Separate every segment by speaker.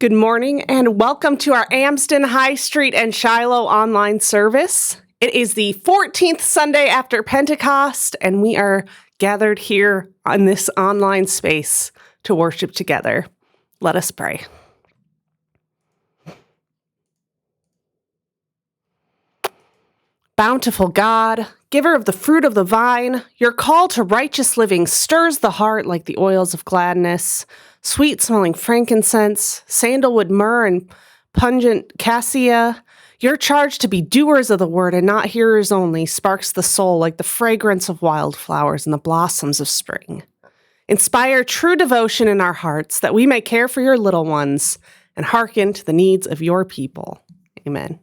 Speaker 1: Good morning and welcome to our Amsden High Street and Shiloh online service. It is the 14th Sunday after Pentecost, and we are gathered here on this online space to worship together. Let us pray. Bountiful God, giver of the fruit of the vine, your call to righteous living stirs the heart like the oils of gladness, sweet-smelling frankincense, sandalwood myrrh, and pungent cassia. Your charge to be doers of the word and not hearers only sparks the soul like the fragrance of wildflowers and the blossoms of spring. Inspire true devotion in our hearts that we may care for your little ones and hearken to the needs of your people. Amen.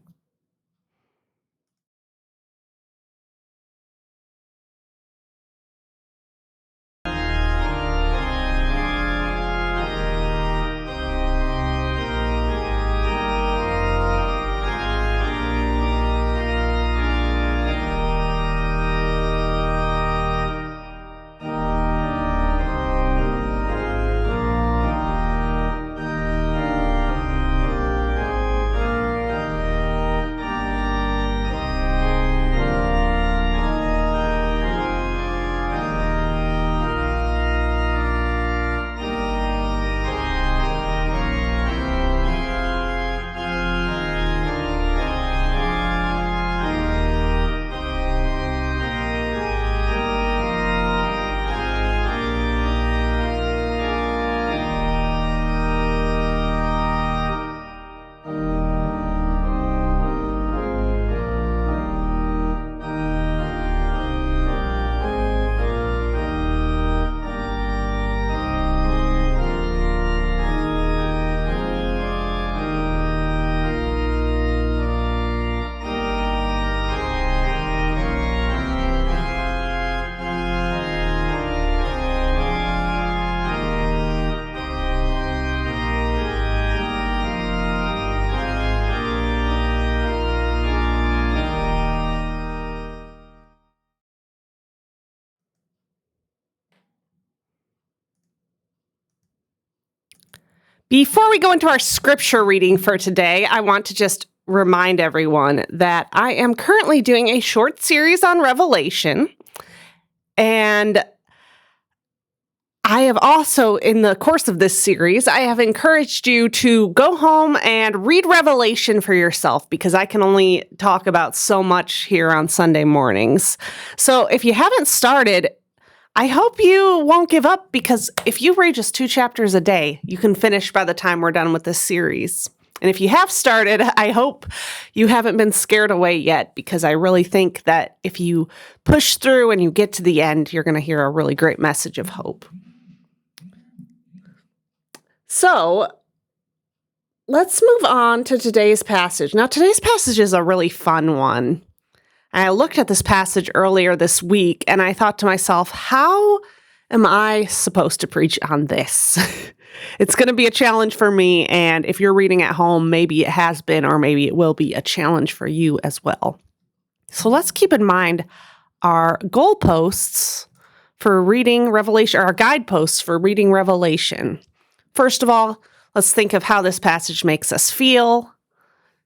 Speaker 1: Before we go into our scripture reading for today, I want to just remind everyone that I am currently doing a short series on Revelation, and I have also, in the course of this series, I have encouraged you to go home and read Revelation for yourself because I can only talk about so much here on Sunday mornings. So if you haven't started, I hope you won't give up, because if you read just 2 chapters a day, you can finish by the time we're done with this series. And if you have started, I hope you haven't been scared away yet, because I really think that if you push through and you get to the end, you're going to hear a really great message of hope. So let's move on to today's passage. Now, today's passage is a really fun one. I looked at this passage earlier this week, and I thought to myself, how am I supposed to preach on this? It's going to be a challenge for me, and if you're reading at home, maybe it has been, or maybe it will be a challenge for you as well. So let's keep in mind our goalposts for reading Revelation, or our guideposts for reading Revelation. First of all, let's think of how this passage makes us feel.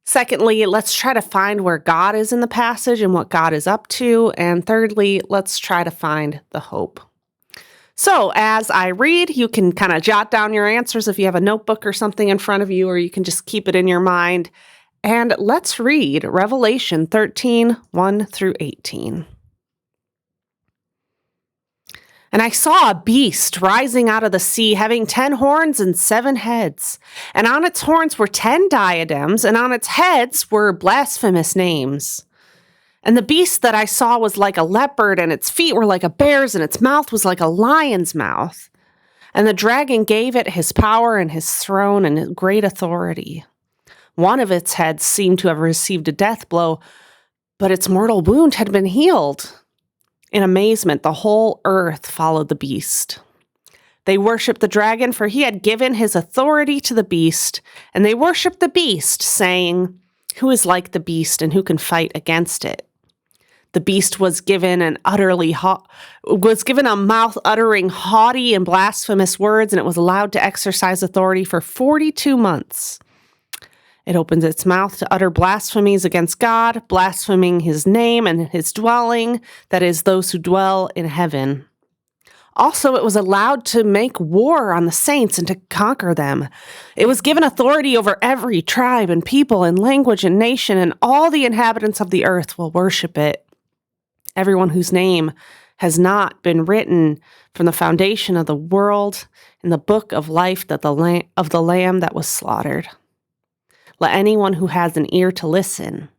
Speaker 1: Secondly, let's try to find where God is in the passage and what God is up to. And thirdly, let's try to find the hope. So as I read, you can kind of jot down your answers if you have a notebook or something in front of you, or you can just keep it in your mind. And let's read Revelation 13, 1 through 18. And I saw a beast rising out of the sea, having 10 horns and 7 heads. And on its horns were 10 diadems, and on its heads were blasphemous names. And the beast that I saw was like a leopard, and its feet were like a bear's, and its mouth was like a lion's mouth. And the dragon gave it his power and his throne and his great authority. One of its heads seemed to have received a death blow, but its mortal wound had been healed. In amazement, the whole earth followed the beast. They worshiped the dragon, for he had given his authority to the beast, and they worshiped the beast, saying, "Who is like the beast, and who can fight against it?" The beast was given a mouth uttering haughty and blasphemous words, and it was allowed to exercise authority for 42 months. It opens its mouth to utter blasphemies against God, blaspheming his name and his dwelling, that is, those who dwell in heaven. Also, it was allowed to make war on the saints and to conquer them. It was given authority over every tribe and people and language and nation, and all the inhabitants of the earth will worship it. Everyone whose name has not been written from the foundation of the world in the book of life of the Lamb that was slaughtered. Let anyone who has an ear to listen.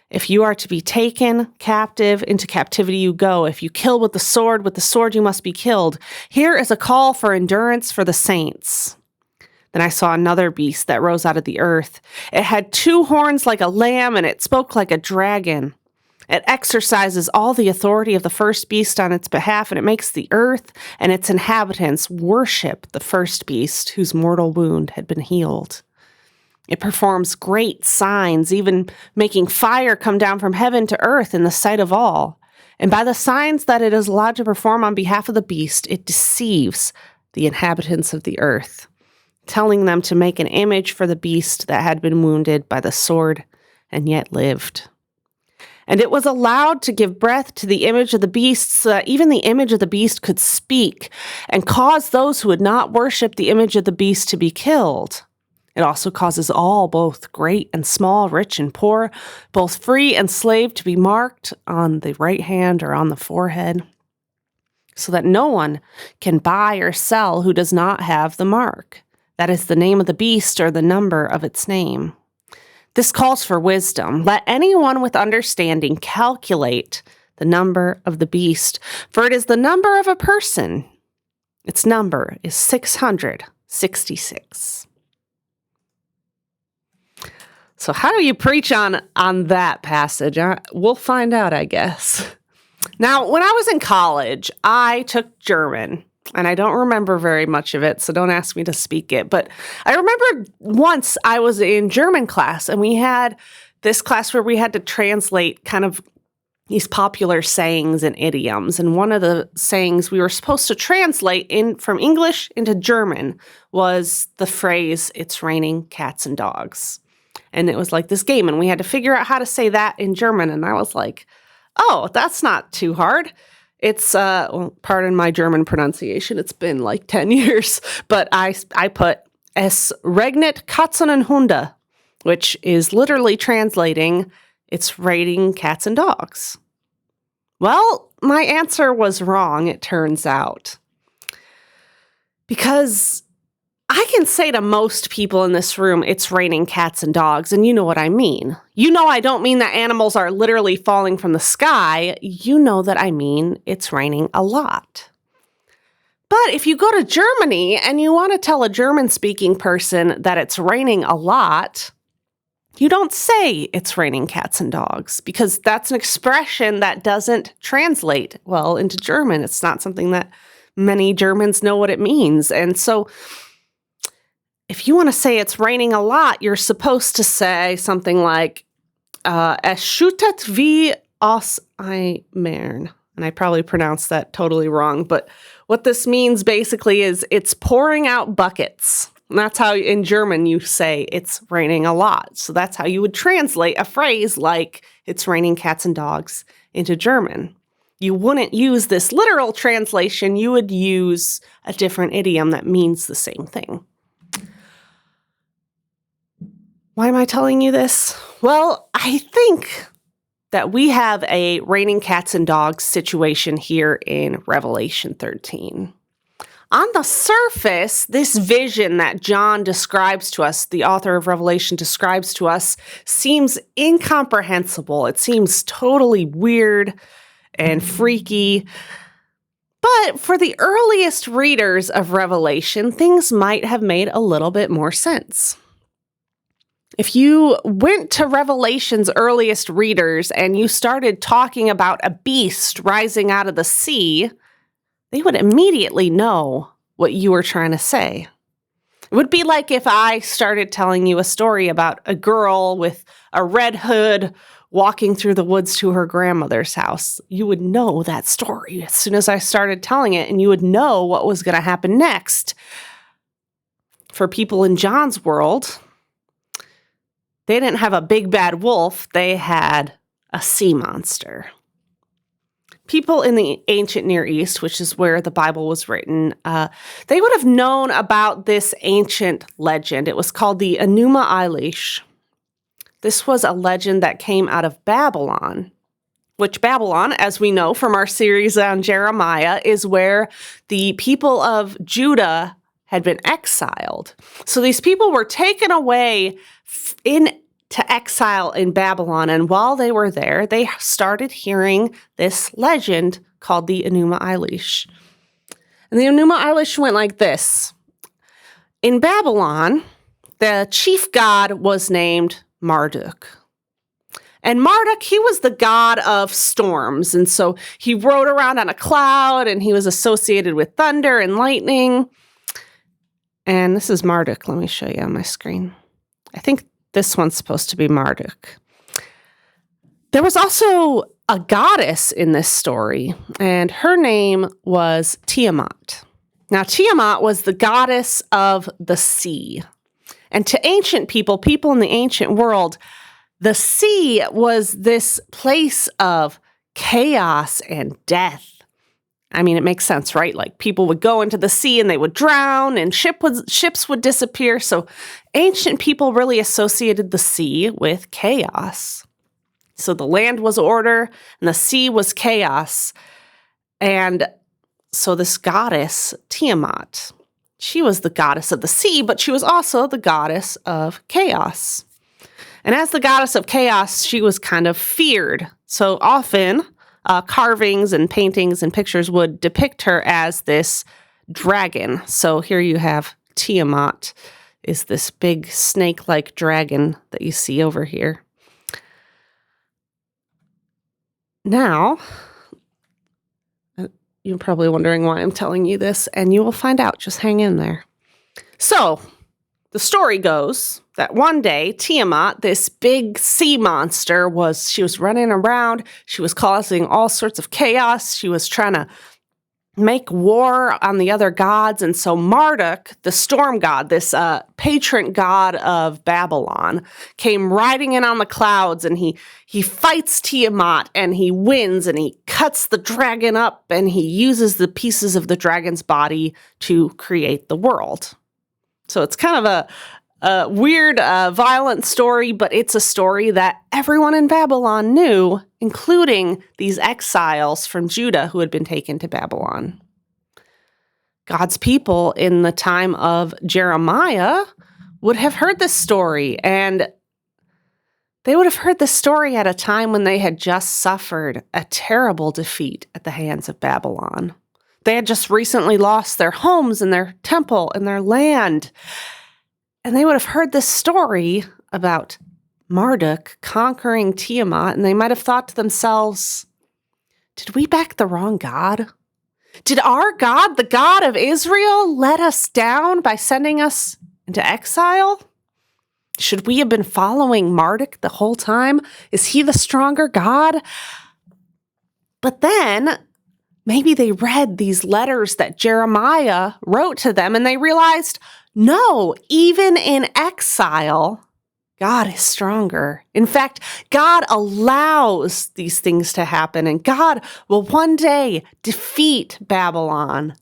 Speaker 1: If you are to be taken captive, into captivity you go. If you kill with the sword you must be killed. Here is a call for endurance for the saints. Then I saw another beast that rose out of the earth. It had 2 horns like a lamb, and it spoke like a dragon. It exercises all the authority of the first beast on its behalf, and it makes the earth and its inhabitants worship the first beast whose mortal wound had been healed. It performs great signs, even making fire come down from heaven to earth in the sight of all. And by the signs that it is allowed to perform on behalf of the beast, it deceives the inhabitants of the earth, telling them to make an image for the beast that had been wounded by the sword and yet lived. And it was allowed to give breath to the image of the beast, so that even the image of the beast could speak and cause those who would not worship the image of the beast to be killed. It also causes all, both great and small, rich and poor, both free and slave, to be marked on the right hand or on the forehead, so that no one can buy or sell who does not have the mark. That is the name of the beast or the number of its name. This calls for wisdom. Let anyone with understanding calculate the number of the beast, for it is the number of a person. Its number is 666. So how do you preach on that passage? We'll find out, I guess. Now, when I was in college, I took German, and I don't remember very much of it, so don't ask me to speak it. But I remember once I was in German class, and we had this class where we had to translate kind of these popular sayings and idioms. And one of the sayings we were supposed to translate from English into German was the phrase, "It's raining cats and dogs." And it was like this game, and we had to figure out how to say that in German. And I was like, oh, that's not too hard. It's, pardon my German pronunciation, it's been like 10 years. But I put, Es regnet Katzen und Hunde, which is literally translating, it's raining cats and dogs. Well, my answer was wrong, it turns out. Because I can say to most people in this room, it's raining cats and dogs, and you know what I mean. You know I don't mean that animals are literally falling from the sky. You know that I mean it's raining a lot. But if you go to Germany and you want to tell a German-speaking person that it's raining a lot, you don't say it's raining cats and dogs, because that's an expression that doesn't translate well into German. It's not something that many Germans know what it means. And so if you want to say it's raining a lot, you're supposed to say something like, Es schüttet wie aus Eimern. And I probably pronounced that totally wrong. But what this means basically is it's pouring out buckets. And that's how in German you say it's raining a lot. So that's how you would translate a phrase like it's raining cats and dogs into German. You wouldn't use this literal translation. You would use a different idiom that means the same thing. Why am I telling you this? Well, I think that we have a raining cats and dogs situation here in Revelation 13. On the surface, this vision that John describes to us, the author of Revelation describes to us, seems incomprehensible. It seems totally weird and freaky. But for the earliest readers of Revelation, things might have made a little bit more sense. If you went to Revelation's earliest readers and you started talking about a beast rising out of the sea, they would immediately know what you were trying to say. It would be like if I started telling you a story about a girl with a red hood walking through the woods to her grandmother's house. You would know that story as soon as I started telling it, and you would know what was going to happen next. For people in John's world, they didn't have a big bad wolf. They had a sea monster. People in the ancient Near East, which is where the Bible was written, they would have known about this ancient legend. It was called the Enuma Elish. This was a legend that came out of Babylon, which Babylon, as we know from our series on Jeremiah, is where the people of Judah had been exiled. So these people were taken away into exile in Babylon, and while they were there, they started hearing this legend called the Enuma Elish. And the Enuma Elish went like this. In Babylon, the chief god was named Marduk. And Marduk, he was the god of storms, and so he rode around on a cloud, and he was associated with thunder and lightning. And this is Marduk. Let me show you on my screen. I think this one's supposed to be Marduk. There was also a goddess in this story, and her name was Tiamat. Now, Tiamat was the goddess of the sea. And to ancient people in the ancient world, the sea was this place of chaos and death. I mean, it makes sense, right? Like people would go into the sea and they would drown and ships would disappear. So ancient people really associated the sea with chaos. So the land was order and the sea was chaos. And so this goddess, Tiamat, she was the goddess of the sea, but she was also the goddess of chaos. And as the goddess of chaos, she was kind of feared. So often, carvings and paintings and pictures would depict her as this dragon. So here you have Tiamat, is this big snake-like dragon that you see over here. Now, you're probably wondering why I'm telling you this, and you will find out. Just hang in there. So, the story goes that one day, Tiamat, this big sea monster, she was running around. She was causing all sorts of chaos. She was trying to make war on the other gods. And so Marduk, the storm god, this patron god of Babylon, came riding in on the clouds, and he fights Tiamat, and he wins, and he cuts the dragon up, and he uses the pieces of the dragon's body to create the world. So it's kind of a weird, violent story, but it's a story that everyone in Babylon knew, including these exiles from Judah who had been taken to Babylon. God's people in the time of Jeremiah would have heard this story, and they would have heard this story at a time when they had just suffered a terrible defeat at the hands of Babylon. They had just recently lost their homes and their temple and their land. And they would have heard this story about Marduk conquering Tiamat, and they might have thought to themselves, did we back the wrong God? Did our God, the God of Israel, let us down by sending us into exile? Should we have been following Marduk the whole time? Is he the stronger God? But then maybe they read these letters that Jeremiah wrote to them, and they realized, no, even in exile, God is stronger. In fact, God allows these things to happen, and God will one day defeat Babylon.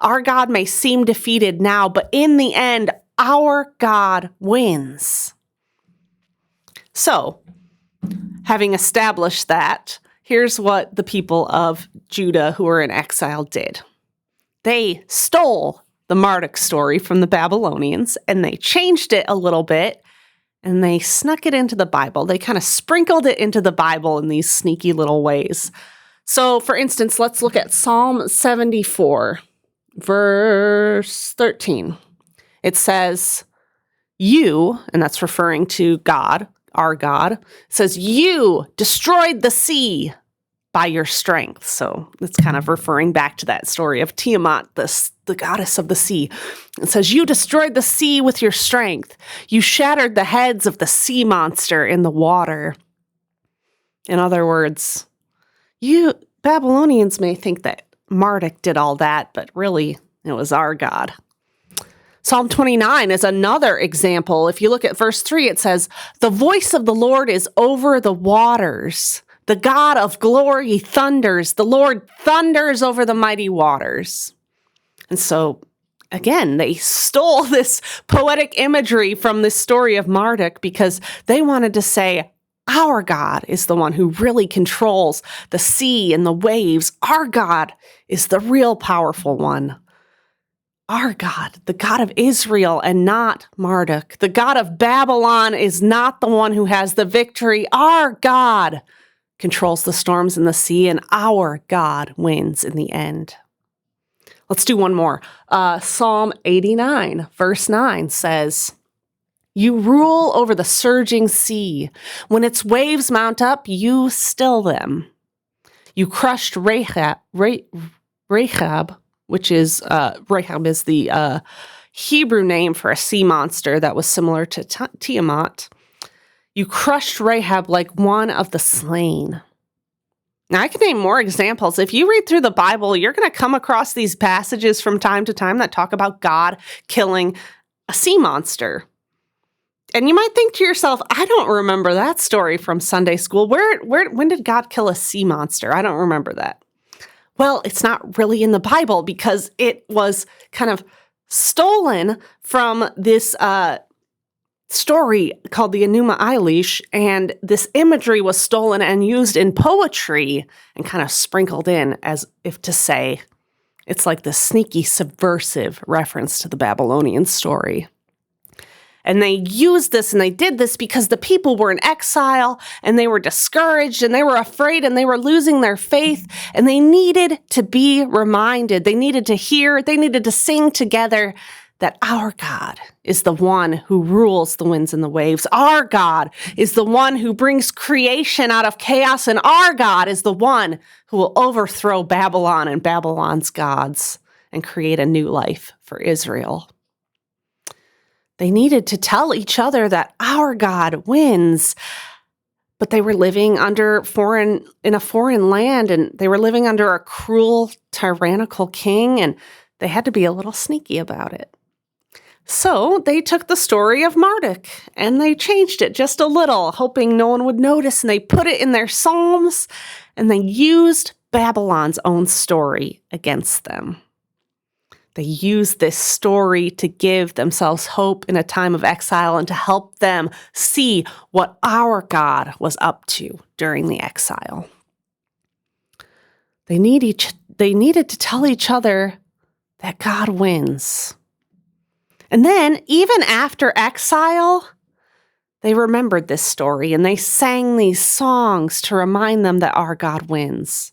Speaker 1: Our God may seem defeated now, but in the end, our God wins. So, having established that, here's what the people of Judah who were in exile did. They stole the Marduk story from the Babylonians, and they changed it a little bit, and they snuck it into the Bible. They kind of sprinkled it into the Bible in these sneaky little ways. So, for instance, let's look at Psalm 74, verse 13. It says, you, and that's referring to God, our God, says, you destroyed the sea by your strength. So it's kind of referring back to that story of Tiamat, the goddess of the sea. It says, you destroyed the sea with your strength. You shattered the heads of the sea monster in the water. In other words, you Babylonians may think that Marduk did all that, but really it was our God. Psalm 29 is another example. If you look at verse 3, it says, "The voice of the Lord is over the waters. The God of glory thunders. The Lord thunders over the mighty waters." And so, again, they stole this poetic imagery from this story of Marduk because they wanted to say, our God is the one who really controls the sea and the waves. Our God is the real powerful one. Our God, the God of Israel and not Marduk. The God of Babylon is not the one who has the victory. Our God controls the storms in the sea, and our God wins in the end. Let's do one more. Psalm 89, verse 9 says, "You rule over the surging sea. When its waves mount up, you still them. You crushed Rahab, which is, Rahab is the Hebrew name for a sea monster that was similar to Tiamat. You crushed Rahab like one of the slain." Now, I can name more examples. If you read through the Bible, you're going to come across these passages from time to time that talk about God killing a sea monster. And you might think to yourself, I don't remember that story from Sunday school. When did God kill a sea monster? I don't remember that. Well, it's not really in the Bible because it was kind of stolen from this story called the Enuma Elish, and this imagery was stolen and used in poetry and kind of sprinkled in as if to say it's like the sneaky subversive reference to the Babylonian story. And they used this and they did this because the people were in exile and they were discouraged and they were afraid and they were losing their faith and they needed to be reminded. They needed to hear, they needed to sing together that our God is the one who rules the winds and the waves. Our God is the one who brings creation out of chaos, and our God is the one who will overthrow Babylon and Babylon's gods and create a new life for Israel. They needed to tell each other that our God wins, but they were living in a foreign land, and they were living under a cruel, tyrannical king, and they had to be a little sneaky about it. So they took the story of Marduk and they changed it just a little, hoping no one would notice, and they put it in their psalms, and they used Babylon's own story against them. They used this story to give themselves hope in a time of exile and to help them see what our God was up to during the exile. They needed to tell each other that God wins. And then, even after exile, they remembered this story and they sang these songs to remind them that our God wins,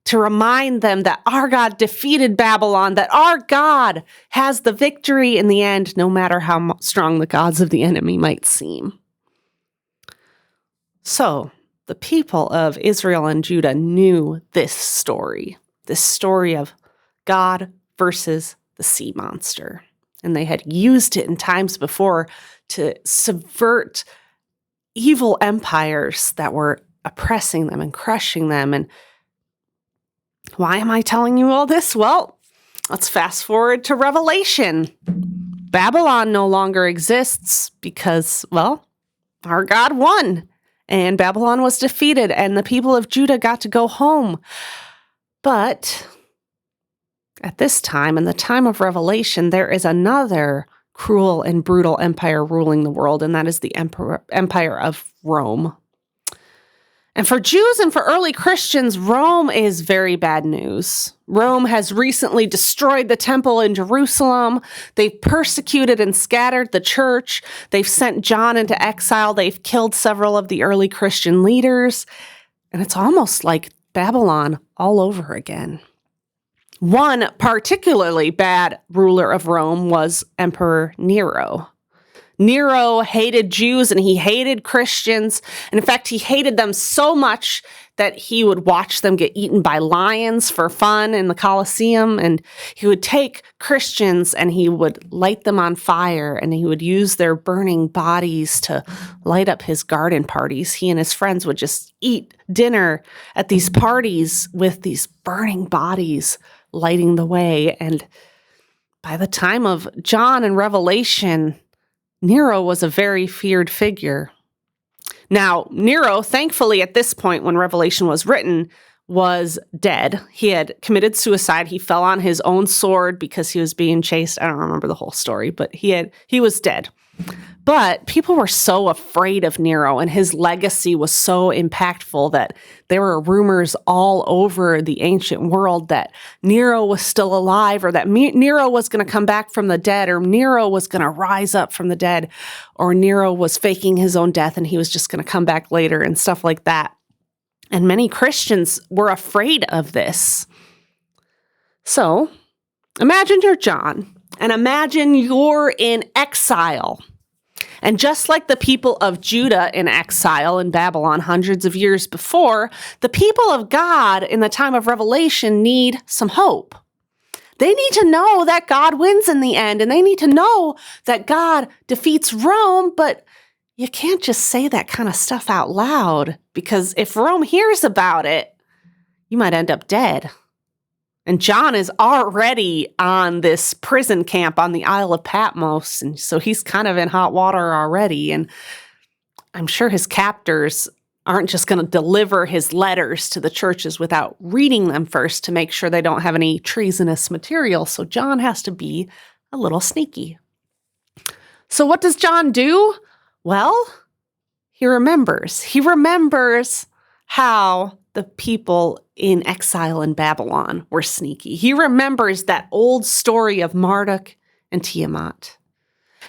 Speaker 1: to remind them that our God defeated Babylon, that our God has the victory in the end, no matter how strong the gods of the enemy might seem. So, the people of Israel and Judah knew this story of God versus the sea monster. And they had used it in times before to subvert evil empires that were oppressing them and crushing them. And why am I telling you all this? Well, let's fast forward to Revelation. Babylon no longer exists because, well, our God won. And Babylon was defeated, and the people of Judah got to go home. But at this time, in the time of Revelation, there is another cruel and brutal empire ruling the world, and that is the empire of Rome. And for Jews and for early Christians, Rome is very bad news. Rome has recently destroyed the temple in Jerusalem. They've persecuted and scattered the church. They've sent John into exile. They've killed several of the early Christian leaders. And it's almost like Babylon all over again. One particularly bad ruler of Rome was Emperor Nero. Nero hated Jews and he hated Christians. And in fact, he hated them so much that he would watch them get eaten by lions for fun in the Colosseum. And he would take Christians and he would light them on fire, and he would use their burning bodies to light up his garden parties. He and his friends would just eat dinner at these parties with these burning bodies lighting the way. And by the time of John and Revelation, Nero was a very feared figure. Now, Nero, thankfully, at this point when Revelation was written, was dead. He had committed suicide. He fell on his own sword because he was being chased. I don't remember the whole story, but he was dead. But people were so afraid of Nero, and his legacy was so impactful that there were rumors all over the ancient world that Nero was still alive, or that Nero was going to come back from the dead, or Nero was going to rise up from the dead, or Nero was faking his own death and he was just going to come back later and stuff like that. And many Christians were afraid of this. So imagine you're John, and imagine you're in exile. And just like the people of Judah in exile in Babylon hundreds of years before, the people of God in the time of Revelation need some hope. They need to know that God wins in the end, and they need to know that God defeats Rome, but you can't just say that kind of stuff out loud, because if Rome hears about it, you might end up dead. And John is already on this prison camp on the Isle of Patmos, and so he's kind of in hot water already. And I'm sure his captors aren't just going to deliver his letters to the churches without reading them first to make sure they don't have any treasonous material. So John has to be a little sneaky. So what does John do? Well, he remembers. He remembers how the people in exile in Babylon were sneaky. He remembers that old story of Marduk and Tiamat.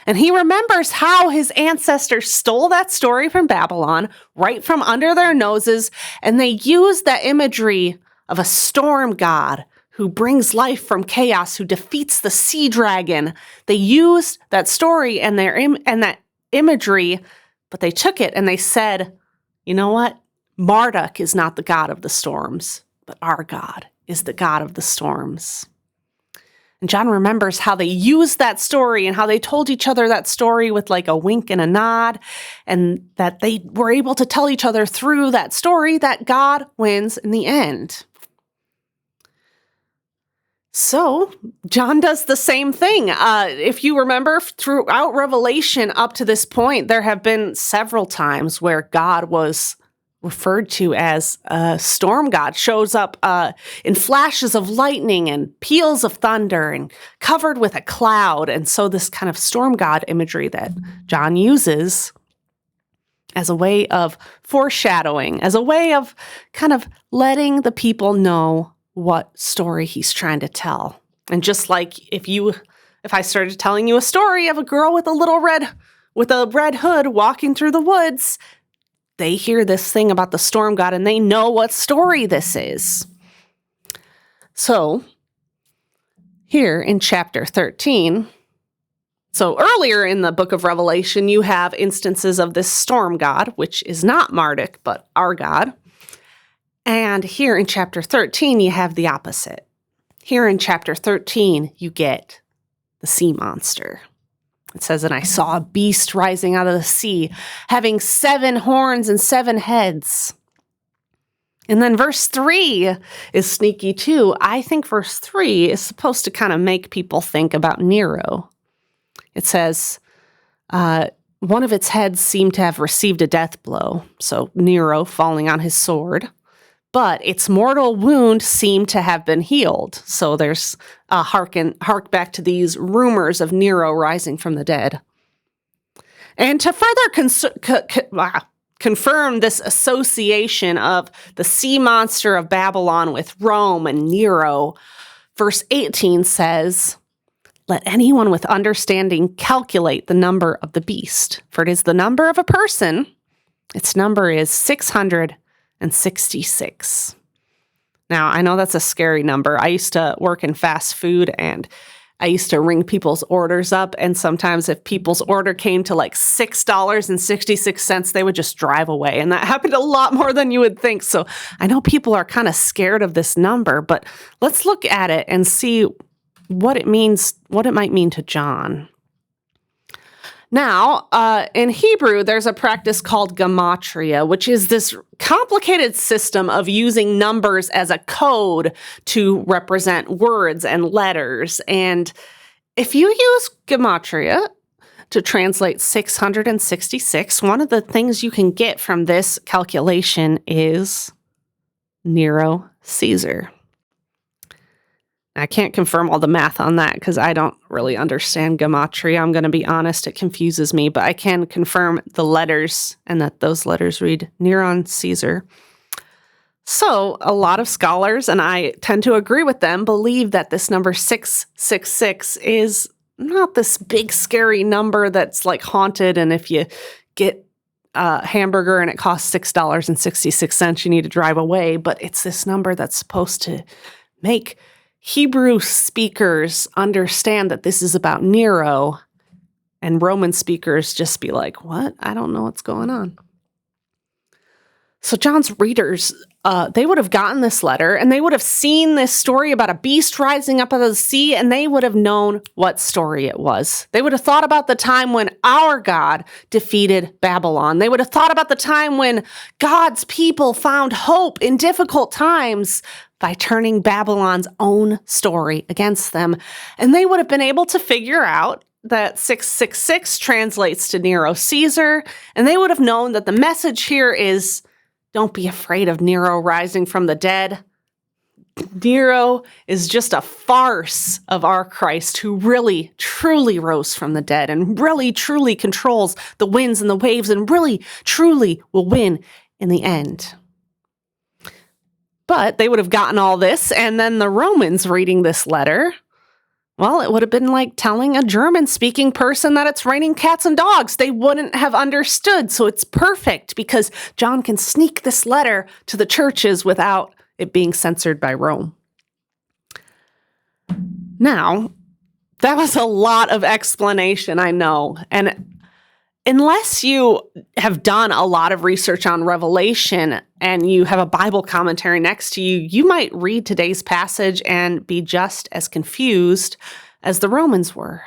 Speaker 1: And he remembers how his ancestors stole that story from Babylon, right from under their noses, and they used that imagery of a storm god who brings life from chaos, who defeats the sea dragon. They used that story and that imagery, but they took it and they said, you know what? Marduk is not the god of the storms, but our God is the God of the storms. And John remembers how they used that story and how they told each other that story with like a wink and a nod, and that they were able to tell each other through that story that God wins in the end. So John does the same thing. If you remember, throughout Revelation up to this point, there have been several times where God was referred to as a storm god, shows up in flashes of lightning and peals of thunder and covered with a cloud. And so this kind of storm god imagery that John uses as a way of foreshadowing, as a way of kind of letting the people know what story he's trying to tell. And just like if I started telling you a story of a girl with a red hood walking through the woods, they hear this thing about the storm god and they know what story this is. So here in chapter 13, so earlier in the book of Revelation, you have instances of this storm god, which is not Marduk, but our God. And here in chapter 13, you have the opposite. Here in chapter 13, you get the sea monster. It says, and I saw a beast rising out of the sea, having 7 horns and 7 heads. And then verse 3 is sneaky too. I think verse 3 is supposed to kind of make people think about Nero. It says, one of its heads seemed to have received a death blow, so Nero falling on his sword. But its mortal wound seemed to have been healed. So there's a hark back to these rumors of Nero rising from the dead. And to further confirm this association of the sea monster of Babylon with Rome and Nero, verse 18 says, let anyone with understanding calculate the number of the beast, for it is the number of a person. Its number is 666. Now, I know that's a scary number. I used to work in fast food, and I used to ring people's orders up, and sometimes if people's order came to like $6.66, they would just drive away. And that happened a lot more than you would think. So I know people are kind of scared of this number, but let's look at it and see what it means, what it might mean to John. Now, in Hebrew, there's a practice called gematria, which is this complicated system of using numbers as a code to represent words and letters. And if you use gematria to translate 666, one of the things you can get from this calculation is Nero Caesar. I can't confirm all the math on that because I don't really understand gematria. I'm going to be honest, it confuses me, but I can confirm the letters and that those letters read Neron Caesar. So a lot of scholars, and I tend to agree with them, believe that this number 666 is not this big scary number that's like haunted, and if you get a hamburger and it costs $6.66, you need to drive away, but it's this number that's supposed to make Hebrew speakers understand that this is about Nero, and Roman speakers just be like, what? I don't know what's going on. So John's readers, they would have gotten this letter, and they would have seen this story about a beast rising up out of the sea, and they would have known what story it was. They would have thought about the time when our God defeated Babylon. They would have thought about the time when God's people found hope in difficult times by turning Babylon's own story against them. And they would have been able to figure out that 666 translates to Nero Caesar, and they would have known that the message here is, don't be afraid of Nero rising from the dead. Nero is just a farce of our Christ who really, truly rose from the dead and really, truly controls the winds and the waves and really, truly will win in the end. But they would have gotten all this, and then the Romans reading this letter, well, it would have been like telling a German-speaking person that it's raining cats and dogs. They wouldn't have understood, so it's perfect because John can sneak this letter to the churches without it being censored by Rome. Now, that was a lot of explanation, I know, and unless you have done a lot of research on Revelation and you have a Bible commentary next to you, you might read today's passage and be just as confused as the Romans were.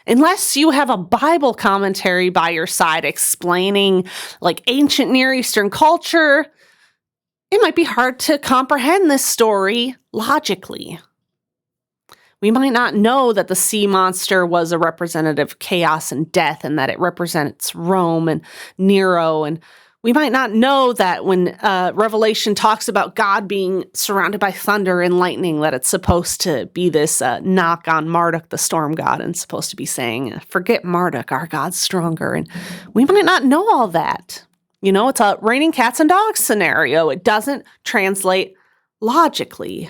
Speaker 1: Unless you have a Bible commentary by your side explaining like ancient Near Eastern culture, it might be hard to comprehend this story logically. We might not know that the sea monster was a representative of chaos and death and that it represents Rome and Nero. And we might not know that when Revelation talks about God being surrounded by thunder and lightning, that it's supposed to be this knock on Marduk, the storm god, and supposed to be saying, forget Marduk, our God's stronger. And we might not know all that. You know, it's a raining cats and dogs scenario. It doesn't translate logically.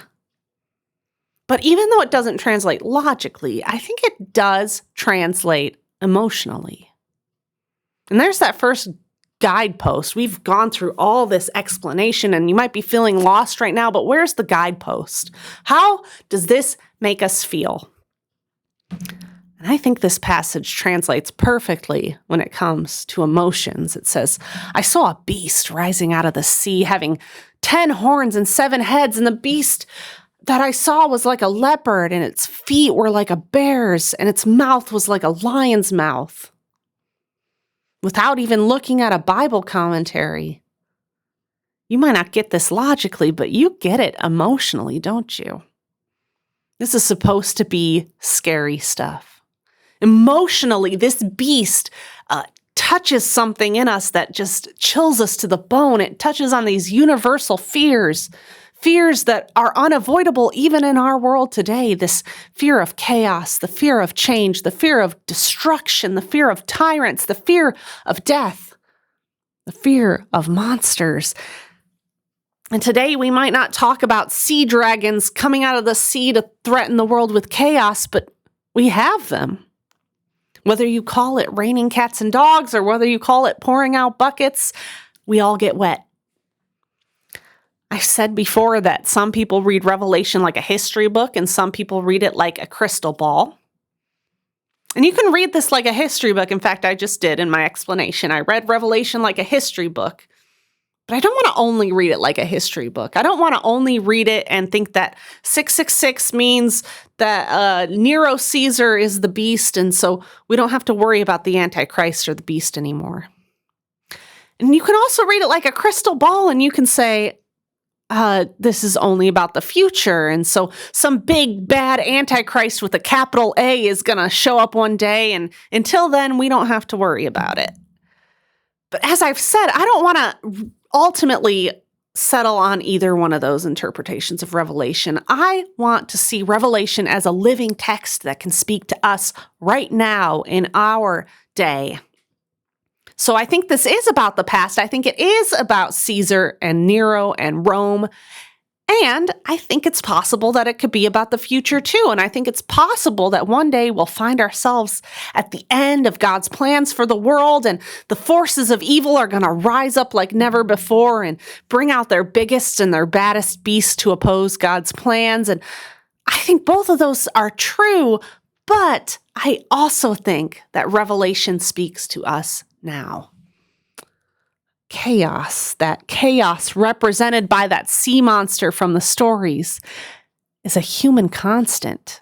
Speaker 1: But even though it doesn't translate logically, I think it does translate emotionally. And there's that first guidepost. We've gone through all this explanation, and you might be feeling lost right now, but where's the guidepost? How does this make us feel? And I think this passage translates perfectly when it comes to emotions. It says, I saw a beast rising out of the sea, having 10 horns and 7 heads, and the beast that I saw was like a leopard, and its feet were like a bear's, and its mouth was like a lion's mouth. Without even looking at a Bible commentary, you might not get this logically, but you get it emotionally, don't you? This is supposed to be scary stuff. Emotionally, this beast touches something in us that just chills us to the bone. It touches on these universal fears that are unavoidable even in our world today. This fear of chaos, the fear of change, the fear of destruction, the fear of tyrants, the fear of death, the fear of monsters. And today we might not talk about sea dragons coming out of the sea to threaten the world with chaos, but we have them. Whether you call it raining cats and dogs or whether you call it pouring out buckets, we all get wet. I've said before that some people read Revelation like a history book and some people read it like a crystal ball. And you can read this like a history book. In fact, I just did in my explanation. I read Revelation like a history book, but I don't want to only read it like a history book. I don't want to only read it and think that 666 means that Nero Caesar is the beast, and so we don't have to worry about the Antichrist or the beast anymore. And you can also read it like a crystal ball, and you can say, this is only about the future. And so some big bad Antichrist with a capital A is going to show up one day. And until then, we don't have to worry about it. But as I've said, I don't want to ultimately settle on either one of those interpretations of Revelation. I want to see Revelation as a living text that can speak to us right now in our day. So I think this is about the past. I think it is about Caesar and Nero and Rome. And I think it's possible that it could be about the future too. And I think it's possible that one day we'll find ourselves at the end of God's plans for the world, and the forces of evil are going to rise up like never before and bring out their biggest and their baddest beasts to oppose God's plans. And I think both of those are true, but I also think that Revelation speaks to us now. Chaos, that chaos represented by that sea monster from the stories, is a human constant.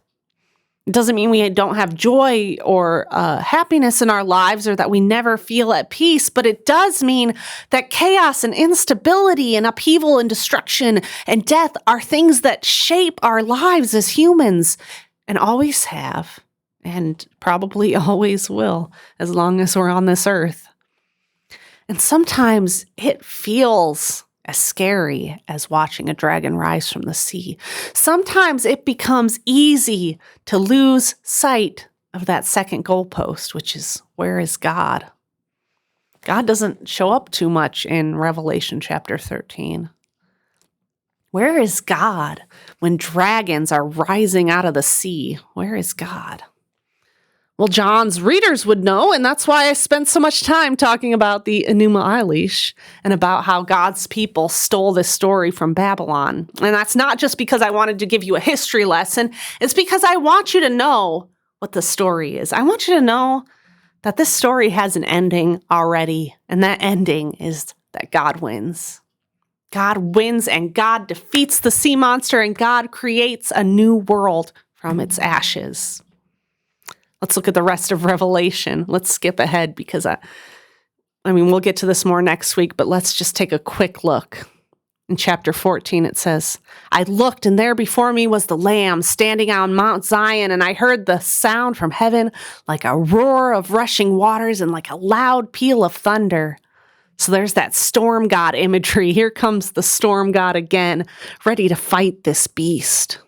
Speaker 1: It doesn't mean we don't have joy or happiness in our lives or that we never feel at peace, but it does mean that chaos and instability and upheaval and destruction and death are things that shape our lives as humans and always have. And probably always will, as long as we're on this earth. And sometimes it feels as scary as watching a dragon rise from the sea. Sometimes it becomes easy to lose sight of that second goalpost, which is, where is God? God doesn't show up too much in Revelation chapter 13. Where is God when dragons are rising out of the sea? Where is God? Well, John's readers would know, and that's why I spent so much time talking about the Enuma Elish and about how God's people stole this story from Babylon. And that's not just because I wanted to give you a history lesson. It's because I want you to know what the story is. I want you to know that this story has an ending already, and that ending is that God wins. God wins, and God defeats the sea monster, and God creates a new world from its ashes. Let's look at the rest of Revelation. Let's skip ahead because we'll get to this more next week, but let's just take a quick look. In chapter 14, it says, I looked, and there before me was the Lamb standing on Mount Zion, and I heard the sound from heaven like a roar of rushing waters and like a loud peal of thunder. So there's that storm god imagery. Here comes the storm god again, ready to fight this beast.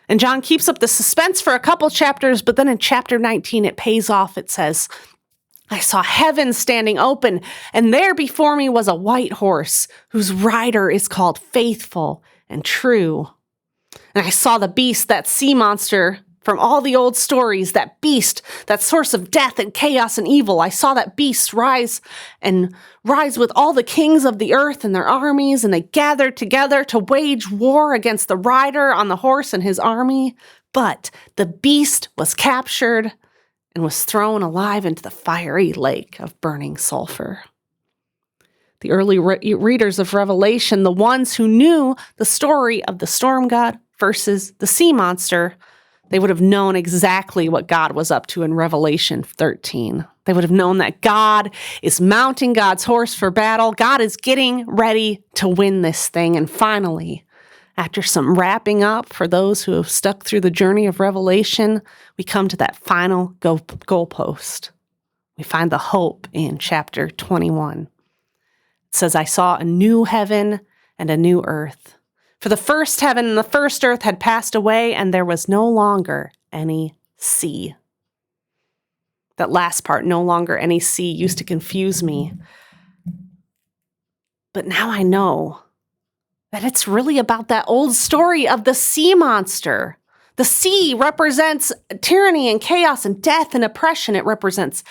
Speaker 1: And John keeps up the suspense for a couple chapters, but then in chapter 19, it pays off. It says, I saw heaven standing open, and there before me was a white horse, whose rider is called Faithful and True. And I saw the beast, that sea monster from all the old stories, that beast, that source of death and chaos and evil. I saw that beast rise with all the kings of the earth and their armies, and they gathered together to wage war against the rider on the horse and his army. But the beast was captured and was thrown alive into the fiery lake of burning sulfur. The early readers of Revelation, the ones who knew the story of the storm god versus the sea monster, they would have known exactly what God was up to in Revelation 13. They would have known that God is mounting God's horse for battle. God is getting ready to win this thing. And finally, after some wrapping up for those who have stuck through the journey of Revelation, we come to that final goalpost. We find the hope in chapter 21. It says, I saw a new heaven and a new earth. For the first heaven and the first earth had passed away, and there was no longer any sea. That last part, no longer any sea, used to confuse me. But now I know that it's really about that old story of the sea monster. The sea represents tyranny and chaos and death and oppression. It represents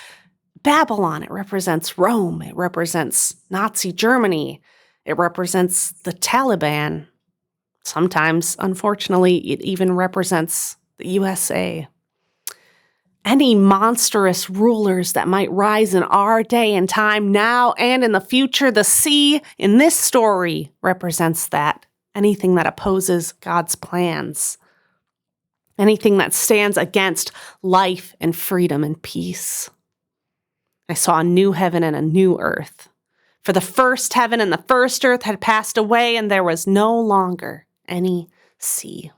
Speaker 1: Babylon. It represents Rome. It represents Nazi Germany. It represents the Taliban. Sometimes, unfortunately, it even represents the USA. Any monstrous rulers that might rise in our day and time now and in the future, the sea in this story represents that. Anything that opposes God's plans. Anything that stands against life and freedom and peace. I saw a new heaven and a new earth. For the first heaven and the first earth had passed away, and there was no longer any sea.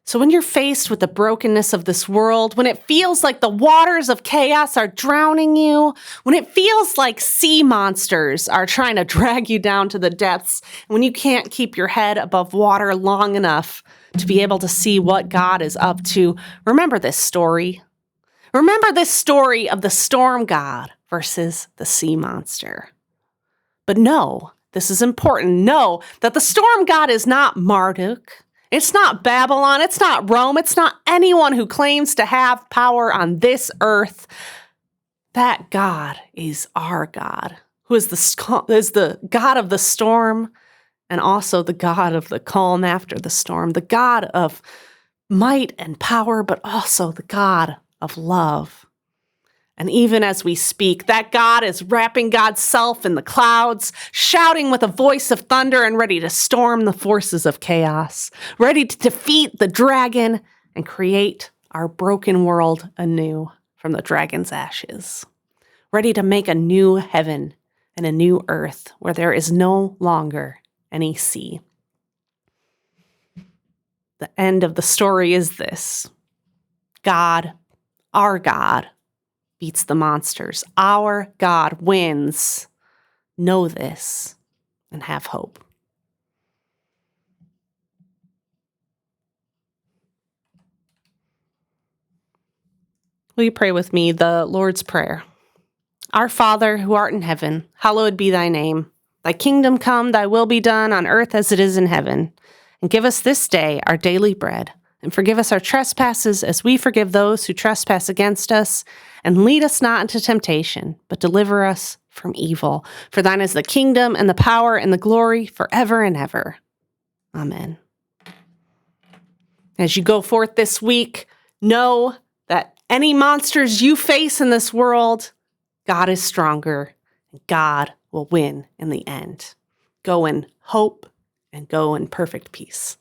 Speaker 1: So when you're faced with the brokenness of this world, when it feels like the waters of chaos are drowning you, when it feels like sea monsters are trying to drag you down to the depths, when you can't keep your head above water long enough to be able to see what God is up to, remember this story. Remember this story of the storm god versus the sea monster. But know, this is important, know that the storm god is not Marduk. It's not Babylon, it's not Rome, it's not anyone who claims to have power on this earth. That God is our God, who is the God of the storm and also the God of the calm after the storm, the God of might and power, but also the God of love. And even as we speak, that God is wrapping God's self in the clouds, shouting with a voice of thunder and ready to storm the forces of chaos, ready to defeat the dragon and create our broken world anew from the dragon's ashes, ready to make a new heaven and a new earth where there is no longer any sea. The end of the story is this: God, our God, beats the monsters. Our God wins. Know this and have hope. Will you pray with me the Lord's Prayer? Our Father, who art in heaven, hallowed be thy name. Thy kingdom come, thy will be done on earth as it is in heaven. And give us this day our daily bread. And forgive us our trespasses as we forgive those who trespass against us. And lead us not into temptation, but deliver us from evil. For thine is the kingdom and the power and the glory forever and ever. Amen. As you go forth this week, know that any monsters you face in this world, God is stronger, and God will win in the end. Go in hope and go in perfect peace.